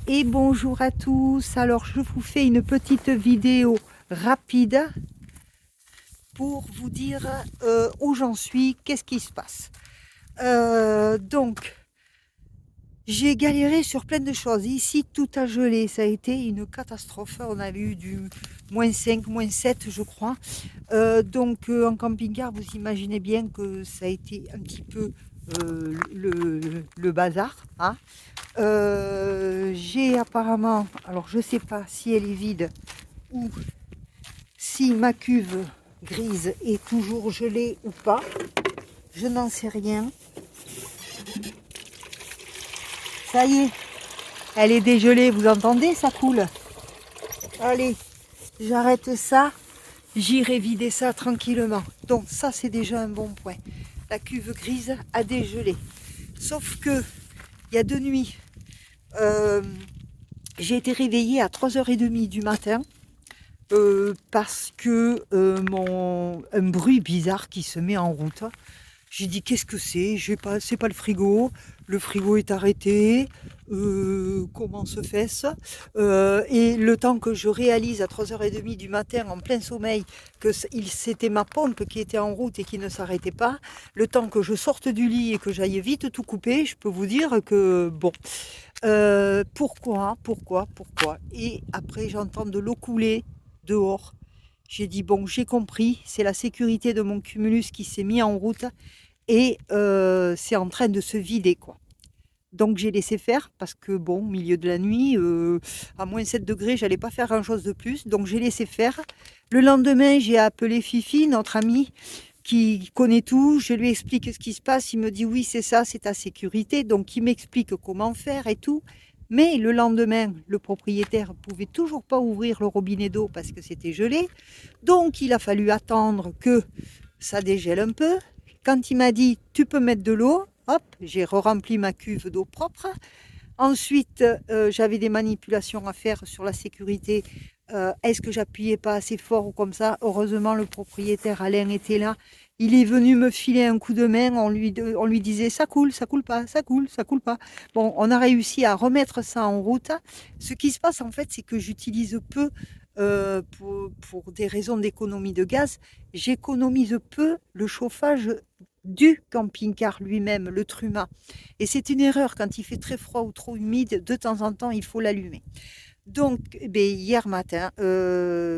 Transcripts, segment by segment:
Et bonjour à tous. Alors je vous fais une petite vidéo rapide pour vous dire où j'en suis, qu'est-ce qui se passe. Donc j'ai galéré sur plein de choses. Ici tout a gelé, ça a été une catastrophe. On a eu du -5, -7 je crois. En camping-car, vous imaginez bien que ça a été un petit peu le bazar, hein. J'ai apparemment, alors je sais pas si elle est vide ou si ma cuve grise est toujours gelée ou pas, je n'en sais rien. Ça y est, elle est dégelée, vous entendez, ça coule. Allez, j'arrête ça, j'irai vider ça tranquillement. Donc ça c'est déjà un bon point. La cuve grise a dégelé. Sauf que il y a 2 nuits, j'ai été réveillée à 3h30 du matin parce que un bruit bizarre qui se met en route. J'ai dit qu'est-ce que c'est? C'est pas le frigo est arrêté, comment se fait-ce? Et le temps que je réalise à 3h30 du matin en plein sommeil que c'était ma pompe qui était en route et qui ne s'arrêtait pas, le temps que je sorte du lit et que j'aille vite tout couper, je peux vous dire que bon, pourquoi? Et après j'entends de l'eau couler dehors. J'ai dit bon, j'ai compris, c'est la sécurité de mon cumulus qui s'est mis en route et c'est en train de se vider quoi. Donc j'ai laissé faire parce que bon, au milieu de la nuit, à -7 degrés, j'allais pas faire grand chose de plus, donc j'ai laissé faire. Le lendemain, j'ai appelé Fifi, notre ami qui connaît tout, je lui explique ce qui se passe, il me dit oui c'est ça, c'est ta sécurité, donc il m'explique comment faire et tout. Mais le lendemain, le propriétaire pouvait toujours pas ouvrir le robinet d'eau parce que c'était gelé, donc il a fallu attendre que ça dégèle un peu. Quand il m'a dit tu peux mettre de l'eau, hop, j'ai rempli ma cuve d'eau propre. Ensuite, j'avais des manipulations à faire sur la sécurité. Est-ce que j'appuyais pas assez fort ou comme ça? Heureusement, le propriétaire Alain était là. Il est venu me filer un coup de main. On lui disait ça coule pas, ça coule pas. Bon, on a réussi à remettre ça en route. Ce qui se passe en fait, c'est que j'utilise peu pour des raisons d'économie de gaz. J'économise peu le chauffage du camping-car lui-même, le truma. Et c'est une erreur quand il fait très froid ou trop humide, de temps en temps, il faut l'allumer. Donc, hier matin,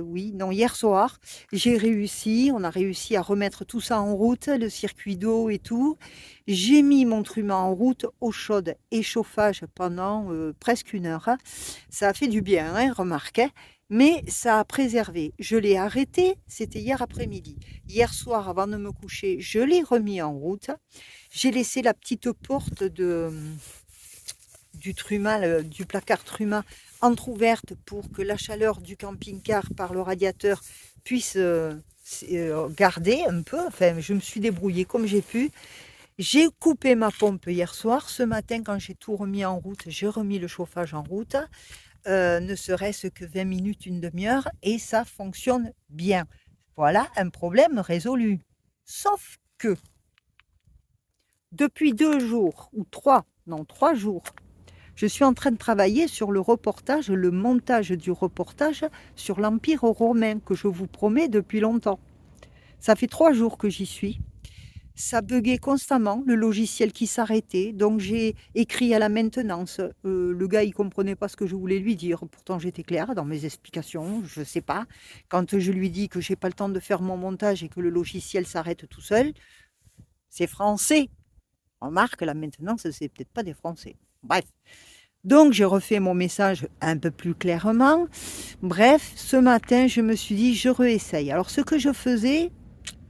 oui, non, hier soir, on a réussi à remettre tout ça en route, le circuit d'eau et tout. J'ai mis mon truma en route, eau chaude et chauffage pendant presque 1 heure. Ça a fait du bien, hein, remarquez, mais ça a préservé. Je l'ai arrêté, c'était hier après-midi. Hier soir, avant de me coucher, je l'ai remis en route. J'ai laissé la petite porte du truma, du placard truma, entrouverte pour que la chaleur du camping-car par le radiateur puisse garder un peu. Enfin, je me suis débrouillée comme j'ai pu. J'ai coupé ma pompe hier soir. Ce matin, quand j'ai tout remis en route, j'ai remis le chauffage en route. Ne serait-ce que 20 minutes, une demi-heure, et ça fonctionne bien. Voilà un problème résolu. Sauf que depuis 2 jours, ou 3, non 3 jours, je suis en train de travailler sur le reportage, le montage du reportage sur l'Empire romain que je vous promets depuis longtemps. Ça fait 3 jours que j'y suis. Ça buguait constamment, le logiciel qui s'arrêtait. Donc j'ai écrit à la maintenance. Le gars, il comprenait pas ce que je voulais lui dire. Pourtant, j'étais claire dans mes explications. Je sais pas. Quand je lui dis que j'ai pas le temps de faire mon montage et que le logiciel s'arrête tout seul, c'est français. Remarque, la maintenance, c'est peut-être pas des Français. Bref. Donc, j'ai refait mon message un peu plus clairement. Bref, ce matin, je me suis dit, je réessaye. Alors, ce que je faisais,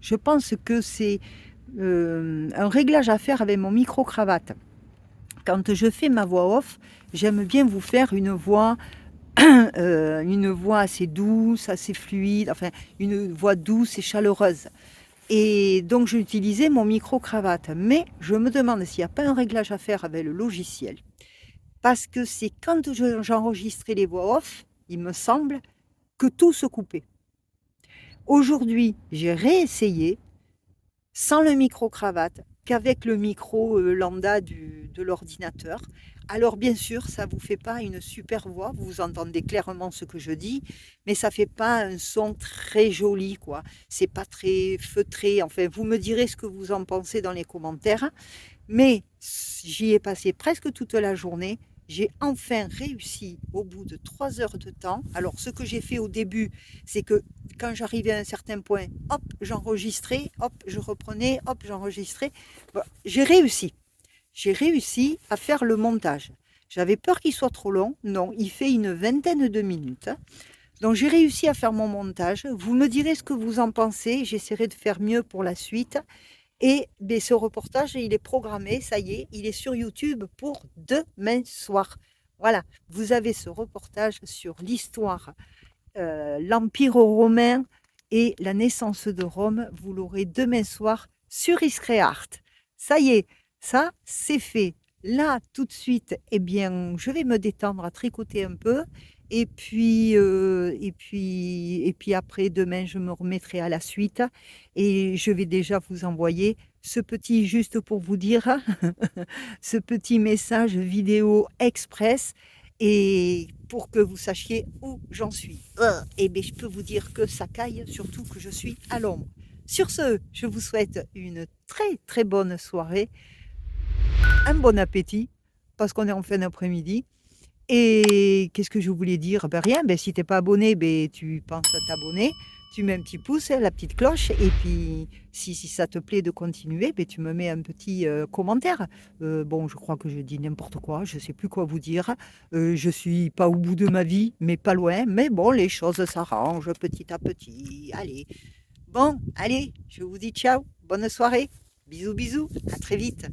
je pense que c'est un réglage à faire avec mon micro-cravate. Quand je fais ma voix off, j'aime bien vous faire une voix assez douce, assez fluide, enfin, une voix douce et chaleureuse. Et donc, j'ai utilisé mon micro-cravate. Mais je me demande s'il n'y a pas un réglage à faire avec le logiciel. Parce que c'est quand j'enregistrais les voix off, il me semble, que tout se coupait. Aujourd'hui, j'ai réessayé, sans le micro-cravate, qu'avec le micro lambda de l'ordinateur. Alors bien sûr, ça ne vous fait pas une super voix, vous entendez clairement ce que je dis, mais ça ne fait pas un son très joli, quoi. C'est pas très feutré. Enfin, vous me direz ce que vous en pensez dans les commentaires. Mais j'y ai passé presque toute la journée. J'ai enfin réussi au bout de 3 heures de temps. Alors, ce que j'ai fait au début, c'est que quand j'arrivais à un certain point, hop, j'enregistrais, hop, je reprenais, hop, j'enregistrais. Bon, j'ai réussi. J'ai réussi à faire le montage. J'avais peur qu'il soit trop long. Non, il fait une vingtaine de minutes. Donc, j'ai réussi à faire mon montage. Vous me direz ce que vous en pensez. J'essaierai de faire mieux pour la suite. Et ben, ce reportage, il est programmé, ça y est, il est sur YouTube pour demain soir. Voilà, vous avez ce reportage sur l'histoire, l'Empire romain et la naissance de Rome. Vous l'aurez demain soir sur Iscréart. Ça y est, ça, c'est fait. Là, tout de suite, eh bien, je vais me détendre à tricoter un peu. Et puis après, demain, je me remettrai à la suite et je vais déjà vous envoyer ce petit, juste pour vous dire, ce petit message vidéo express et pour que vous sachiez où j'en suis. Et bien, je peux vous dire que ça caille, surtout que je suis à l'ombre. Sur ce, je vous souhaite une très très bonne soirée, un bon appétit, parce qu'on est en fin d'après-midi. Et qu'est-ce que je voulais dire? Ben rien, ben si t'es pas abonné, ben tu penses à t'abonner, tu mets un petit pouce, la petite cloche, et puis si ça te plaît de continuer, ben tu me mets un petit commentaire. Bon, je crois que je dis n'importe quoi, je sais plus quoi vous dire. Je suis pas au bout de ma vie, mais pas loin. Mais bon, les choses s'arrangent petit à petit. Allez, bon, allez, je vous dis ciao, bonne soirée, bisous bisous, à très vite.